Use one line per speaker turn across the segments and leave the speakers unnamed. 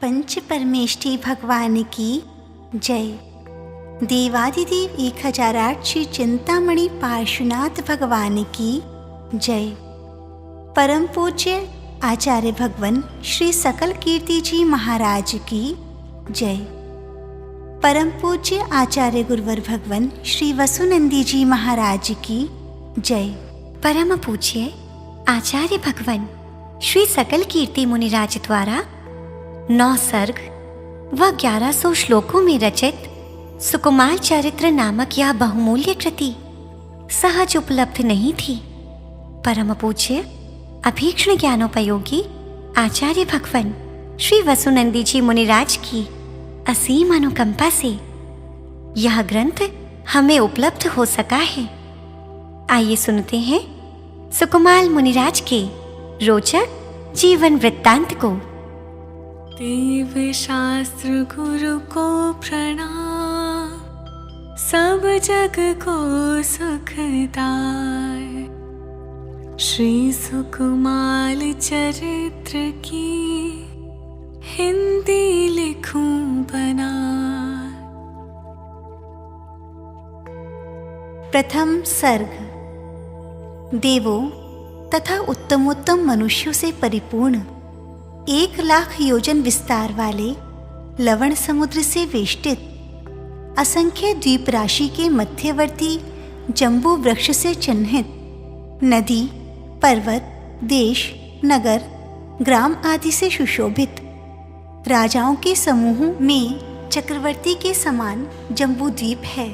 पंच परमेष्ठी भगवान की जय। देवादिदेव 1008 श्री चिंतामणि पार्श्वनाथ भगवान की जय। परम पूज्य आचार्य भगवान श्री सकल कीर्ति जी महाराज की जय। परम पूज्य आचार्य गुरुवर भगवान श्री वसुनंदी जी महाराज की जय।
परम पूज्य आचार्य भगवान श्री सकल कीर्ति मुनिराज द्वारा 9 सर्ग व 1100 श्लोकों में रचित सुकुमार चरित्र नामक यह बहुमूल्य कृति सहज उपलब्ध नहीं थी। परम पूज्य अभीक्ष्ण ज्ञानोपयोगी आचार्य भगवान श्री वसुनंदी जी मुनिराज की असीम अनुकंपा से यह ग्रंथ हमें उपलब्ध हो सका है। आइए सुनते हैं सुकुमार मुनिराज के रोचक जीवन वृत्तांत को।
देव शास्त्र गुरु को प्रणाम, सब जग को सुखदाय। श्री सुकुमार चरित्र की हिंदी लिखूं बना।
प्रथम सर्ग। देवों तथा उत्तमोत्तम मनुष्यों से परिपूर्ण 1,00,000 योजन विस्तार वाले लवण समुद्र से वेष्टित असंख्य द्वीप राशि के मध्यवर्ती जम्बू वृक्ष से चिन्हित नदी, पर्वत, देश, नगर, ग्राम आदि से सुशोभित राजाओं के समूह में चक्रवर्ती के समान जम्बू द्वीप है।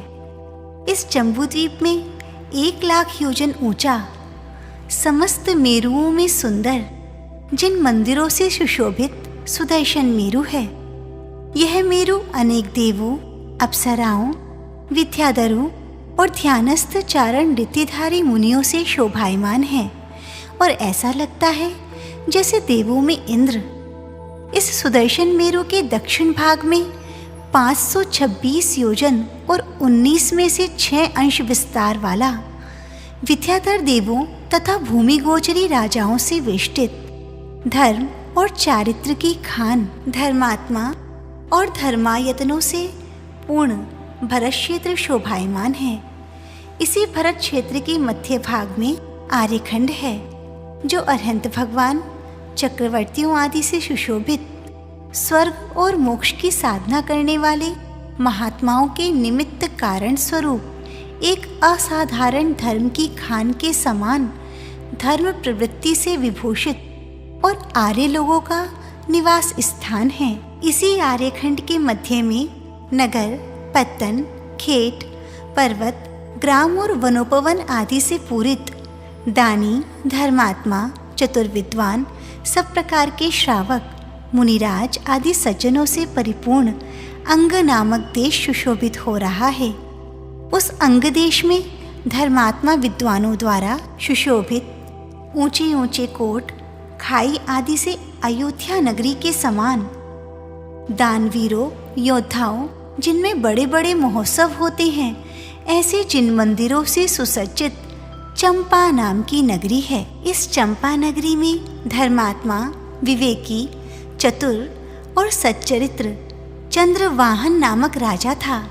इस जम्बू द्वीप में 1,00,000 योजन ऊंचा, समस्त मेरुओं में सुंदर, जिन मंदिरों से सुशोभित सुदर्शन मेरु है। यह मेरु अनेक देवों, अप्सराओं, विद्याधरों और ध्यानस्थ चारण ऋतिधारी मुनियों से शोभायमान है और ऐसा लगता है जैसे देवों में इंद्र। इस सुदर्शन मेरु के दक्षिण भाग में 526 योजन और 19 में से 6 अंश विस्तार वाला विद्याधर देवों तथा भूमि गोचरी राजाओं से वेष्टित धर्म और चारित्र की खान, धर्मात्मा और धर्मायतनों से पूर्ण भरत क्षेत्र शोभायमान है। इसी भरत क्षेत्र के मध्य भाग में आर्यखंड है, जो अरहंत भगवान, चक्रवर्तियों आदि से सुशोभित स्वर्ग और मोक्ष की साधना करने वाले महात्माओं के निमित्त कारण स्वरूप एक असाधारण धर्म की खान के समान धर्म प्रवृत्ति से विभूषित और आर्य लोगों का निवास स्थान है। इसी आर्यखंड के मध्य में नगर, पत्तन, खेत, पर्वत, ग्राम और वनोपवन आदि से पूरित दानी, धर्मात्मा, चतुर्विद्वान, सब प्रकार के श्रावक, मुनिराज आदि सज्जनों से परिपूर्ण अंग नामक देश सुशोभित हो रहा है। उस अंग देश में धर्मात्मा विद्वानों द्वारा सुशोभित ऊंचे ऊंचे कोट, खाई आदि से अयोध्या नगरी के समान दानवीरों, योद्धाओं, जिनमें बड़े बड़े महोत्सव होते हैं, ऐसे जिन मंदिरों से सुसज्जित चंपा नाम की नगरी है। इस चंपा नगरी में धर्मात्मा, विवेकी, चतुर और सच्चरित्र चंद्रवाहन नामक राजा था,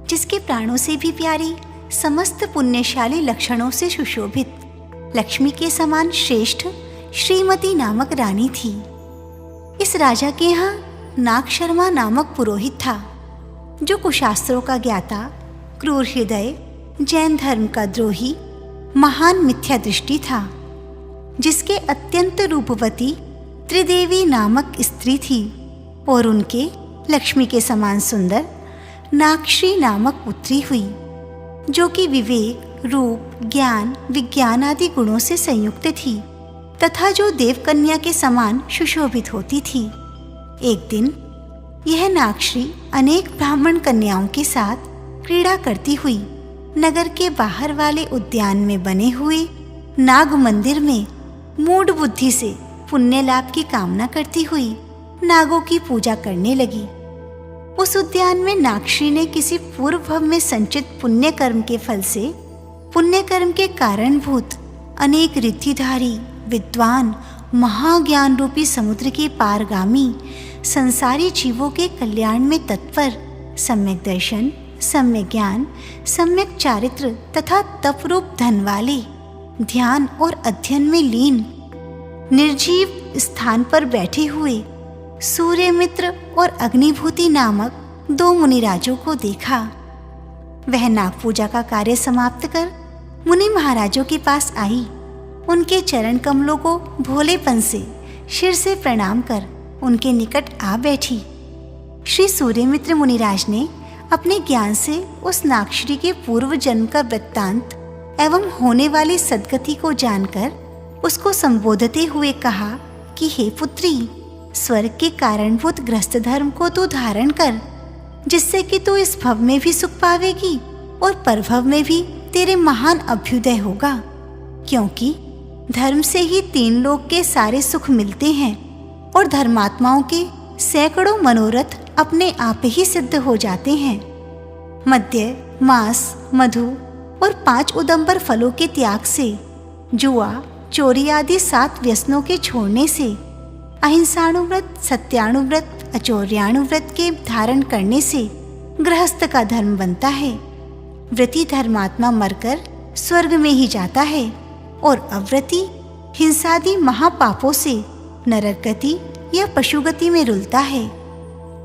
जिसके प्राणों से भी प्यारी, समस्त पुण्यशाली लक्षणों से सुशोभित लक्ष्मी के समान श्रेष्ठ श्रीमती नामक रानी थी। इस राजा के यहाँ नाग शर्मा नामक पुरोहित था, जो कुशास्त्रों का ज्ञाता, क्रूर हृदय, जैन धर्म का द्रोही, महान मिथ्या दृष्टि था, जिसके अत्यंत रूपवती त्रिदेवी नामक स्त्री थी और उनके लक्ष्मी के समान सुंदर नागश्री नामक पुत्री हुई, जो कि विवेक, रूप, ज्ञान, विज्ञान आदि गुणों से संयुक्त थी तथा जो देवकन्या के समान सुशोभित होती थी। एक दिन यह नागश्री अनेक ब्राह्मण कन्याओं के साथ क्रीड़ा करती हुई नगर के बाहर वाले उद्यान में बने हुए नाग मंदिर में मूढ़ बुद्धि से पुण्य लाभ की कामना करती हुई नागों की पूजा करने लगी। उस उद्यान में नागश्री ने किसी पूर्व में संचित पुण्य कर्म के फल से पुण्य कर्म के कारणभूत अनेक रिद्धिधारी, विद्वान, महाज्ञान रूपी समुद्र के पारगामी संसारी जीवों के कल्याण में तत्पर, सम्यक दर्शन, सम्यक ज्ञान, सम्यक चारित्र तथा तप रूप धन वाले, ध्यान और अध्ययन में लीन, निर्जीव स्थान पर बैठे हुए सूर्यमित्र और अग्निभूति नामक 2 मुनिराजों को देखा। वह नाग पूजा का कार्य समाप्त कर मुनि महाराजों के पास आई। उनके चरण कमलों को भोलेपन से शिर से प्रणाम कर उनके निकट आ बैठी। श्री सूर्यमित्र मुनिराज ने अपने ज्ञान से उस नागश्री के पूर्व जन्म का वृत्तांत एवं होने वाली सद्गति को जानकर उसको संबोधते हुए कहा कि हे पुत्री, स्वर्ग के कारणभूत गृहस्थ धर्म को तू धारण कर, जिससे कि तू इस भव में भी सुख पावेगी और परभव में भी तेरे महान अभ्युदय होगा। क्योंकि धर्म से ही 3 लोक के सारे सुख मिलते हैं और धर्मात्माओं के सैकड़ों मनोरथ अपने आप ही सिद्ध हो जाते हैं। मद्य, मांस, मधु और 5 उदंबर फलों के त्याग से, जुआ, चोरी आदि 7 व्यसनों के छोड़ने से, अहिंसाणुव्रत, सत्याणुव्रत, अचौर्याणुव्रत के धारण करने से गृहस्थ का धर्म बनता है। व्रती धर्मात्मा मरकर स्वर्ग में ही जाता है और अव्रती हिंसादि महापापों से नरक गति या पशुगति में रुलता है।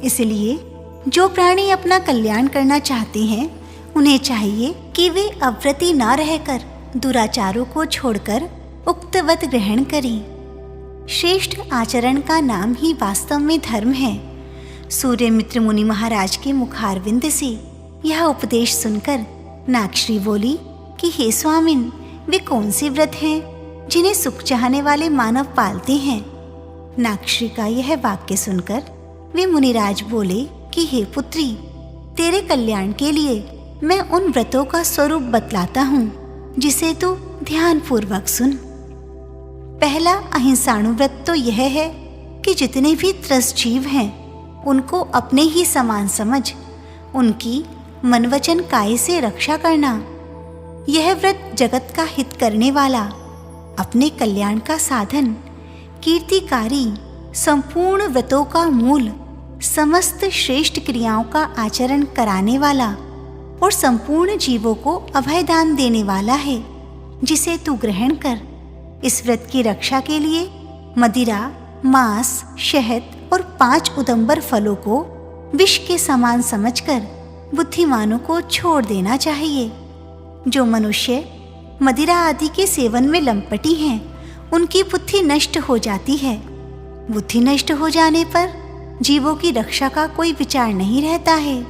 इसलिए जो प्राणी अपना कल्याण करना चाहते हैं, उन्हें चाहिए कि वे अव्रती न रहकर दुराचारों को छोड़कर उक्तवत ग्रहण करें। श्रेष्ठ आचरण का नाम ही वास्तव में धर्म है। सूर्यमित्र मुनि महाराज के मुखारविंद से यह उपदेश सुनकर नागश्री बोली कि हे स्वामिन, वे कौन से व्रत हैं जिन्हें सुख चाहने वाले मानव पालते हैं? नागश्री का यह वाक्य सुनकर वे मुनिराज बोले कि हे पुत्री, तेरे कल्याण के लिए मैं उन व्रतों का स्वरूप बतलाता हूँ, जिसे तू ध्यान पूर्वक सुन। पहला अहिंसाणु व्रत तो यह है कि जितने भी त्रस्त जीव हैं, उनको अपने ही समान समझ उनकी मन वचन काया से रक्षा करना। यह व्रत जगत का हित करने वाला, अपने कल्याण का साधन, कीर्तिकारी, संपूर्ण व्रतों का मूल, समस्त श्रेष्ठ क्रियाओं का आचरण कराने वाला और संपूर्ण जीवों को अभयदान देने वाला है, जिसे तू ग्रहण कर। इस व्रत की रक्षा के लिए मदिरा, मांस, शहद और 5 उदंबर फलों को विष के समान समझकर बुद्धिमानों को छोड़ देना चाहिए। जो मनुष्य मदिरा आदि के सेवन में लंपटी हैं, उनकी बुद्धि नष्ट हो जाती है। बुद्धि नष्ट हो जाने पर जीवों की रक्षा का कोई विचार नहीं रहता है।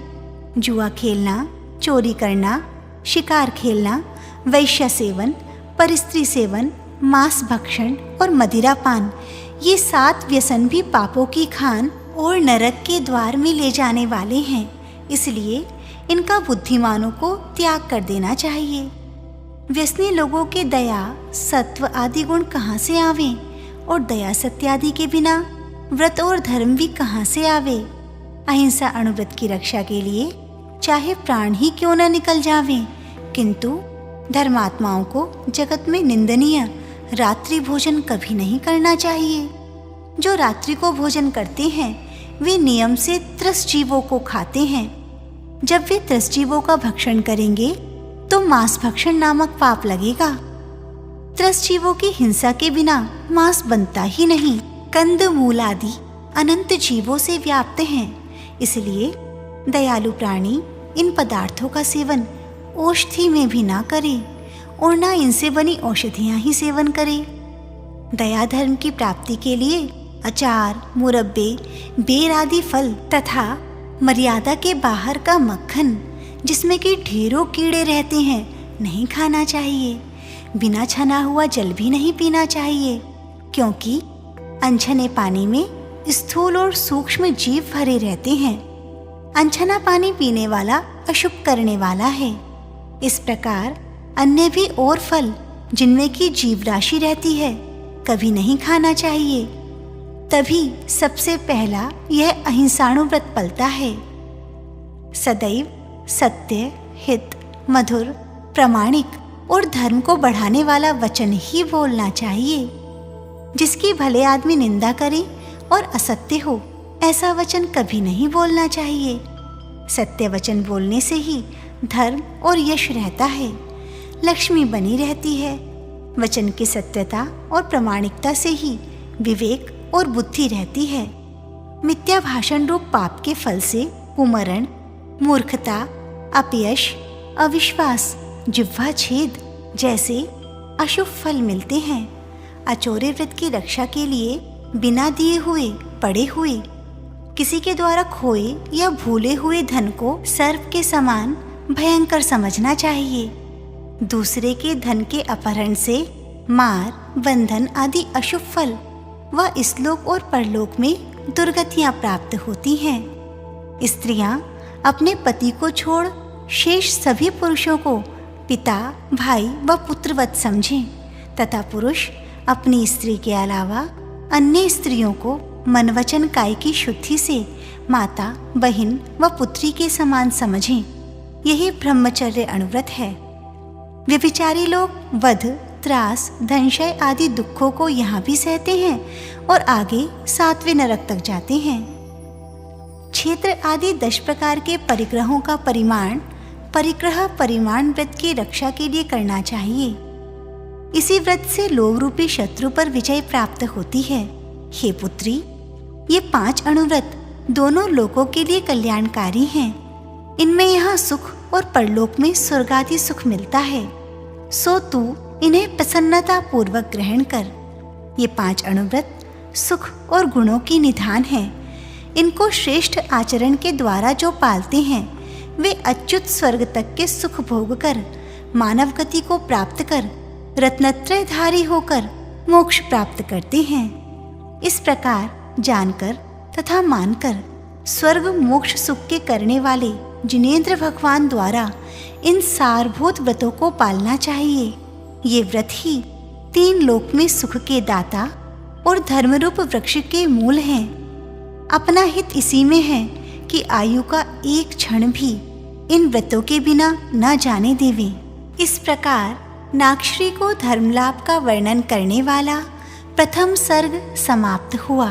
जुआ खेलना, चोरी करना, शिकार खेलना, वैश्य सेवन, परस्त्री सेवन, मांस भक्षण और मदिरा पान, ये 7 व्यसन भी पापों की खान और नरक के द्वार में ले जाने वाले हैं। इसलिए इनका बुद्धिमानों को त्याग कर देना चाहिए। व्यसनी लोगों के दया, सत्व आदि गुण कहाँ से आवें, और दया सत्य आदि के बिना व्रत और धर्म भी कहाँ से आवे। अहिंसा अणुव्रत की रक्षा के लिए चाहे प्राण ही क्यों न निकल जावें, किंतु धर्मात्माओं को जगत में निंदनीय रात्रि भोजन कभी नहीं करना चाहिए। जो रात्रि को भोजन करते हैं, वे नियम से त्रस्त जीवों को खाते हैं। जब वे त्रस्त जीवों का भक्षण करेंगे तो मांस भक्षण नामक पाप लगेगा। त्रस्त जीवों की हिंसा के बिना मांस बनता ही नहीं। कंद मूल आदि अनंत जीवों से व्याप्त हैं। इसलिए दयालु प्राणी इन पदार्थों का सेवन औषधि में भी ना करे और ना इनसे बनी औषधियां ही सेवन करे। दया धर्म की प्राप्ति के लिए अचार, मुरब्बे, बेर आदि फल तथा मर्यादा के बाहर का मक्खन, जिसमें कि ढेरों कीड़े रहते हैं, नहीं खाना चाहिए। बिना छना हुआ जल भी नहीं पीना चाहिए, क्योंकि अनछने पानी में स्थूल और सूक्ष्म जीव भरे रहते हैं। अनछना पानी पीने वाला अशुभ करने वाला है। इस प्रकार अन्य भी और फल, जिनमें की जीव राशि रहती है, कभी नहीं खाना चाहिए। तभी सबसे पहला यह अहिंसाणु व्रत पलता है। सदैव सत्य, हित, मधुर, प्रामाणिक और धर्म को बढ़ाने वाला वचन ही बोलना चाहिए। जिसकी भले आदमी निंदा करे और असत्य हो, ऐसा वचन कभी नहीं बोलना चाहिए। सत्य वचन बोलने से ही धर्म और यश रहता है, लक्ष्मी बनी रहती है। वचन की सत्यता और प्रामाणिकता से ही विवेक और बुद्धि रहती है। मिथ्या भाषण रूप पाप के फल से कुमरण, मूर्खता, अपयश, अविश्वास, जिह्वा छेद जैसे अशुभ फल मिलते हैं। अचोरे व्रत की रक्षा के लिए बिना दिए हुए पड़े हुए, किसी के द्वारा खोए या भूले हुए धन को सर्प के समान भयंकर समझना चाहिए। दूसरे के धन के अपहरण से मार, बंधन आदि अशुभ फल व इसलोक और परलोक में दुर्गतियां प्राप्त होती हैं। स्त्रियां अपने पति को छोड़ शेष सभी पुरुषों को पिता, भाई व पुत्रवत समझें तथा पुरुष अपनी स्त्री के अलावा अन्य स्त्रियों को मन वचन काय की शुद्धि से माता, बहन व पुत्री के समान समझें। यही ब्रह्मचर्य अनुव्रत है। व्यभिचारी लोग वध, त्रास, धनक्षय आदि दुखों को यहाँ भी सहते हैं और आगे 7वें नरक तक जाते हैं। क्षेत्र आदि 10 प्रकार के परिग्रहों का परिग्रह परिमाण व्रत की रक्षा के लिए करना चाहिए। इसी व्रत से लोभ रूपी शत्रु पर विजय प्राप्त होती है। हे पुत्री, ये 5 अणुव्रत दोनों लोकों के लिए कल्याणकारी हैं। इनमें यहाँ सुख और परलोक में स्वर्गादि सुख मिलता है। सो तू इन्हें प्रसन्नता पूर्वक ग्रहण कर। ये 5 अणुव्रत सुख और गुणों की निधान है। इनको श्रेष्ठ आचरण के द्वारा जो पालते हैं वे अच्युत स्वर्ग तक के सुख भोग कर मानव गति को प्राप्त कर रत्नत्रयधारी होकर मोक्ष प्राप्त करते हैं। इस प्रकार जानकर तथा मानकर स्वर्ग मोक्ष सुख के करने वाले जिनेंद्र भगवान द्वारा इन सारभूत व्रतों को पालना चाहिए। ये व्रत ही 3 लोक में सुख के दाता और धर्मरूप वृक्ष के मूल हैं। अपना हित इसी में है कि आयु का एक क्षण भी इन व्रतों के बिना न जाने देवे। इस प्रकार नागश्री को धर्मलाभ का वर्णन करने वाला प्रथम सर्ग समाप्त हुआ।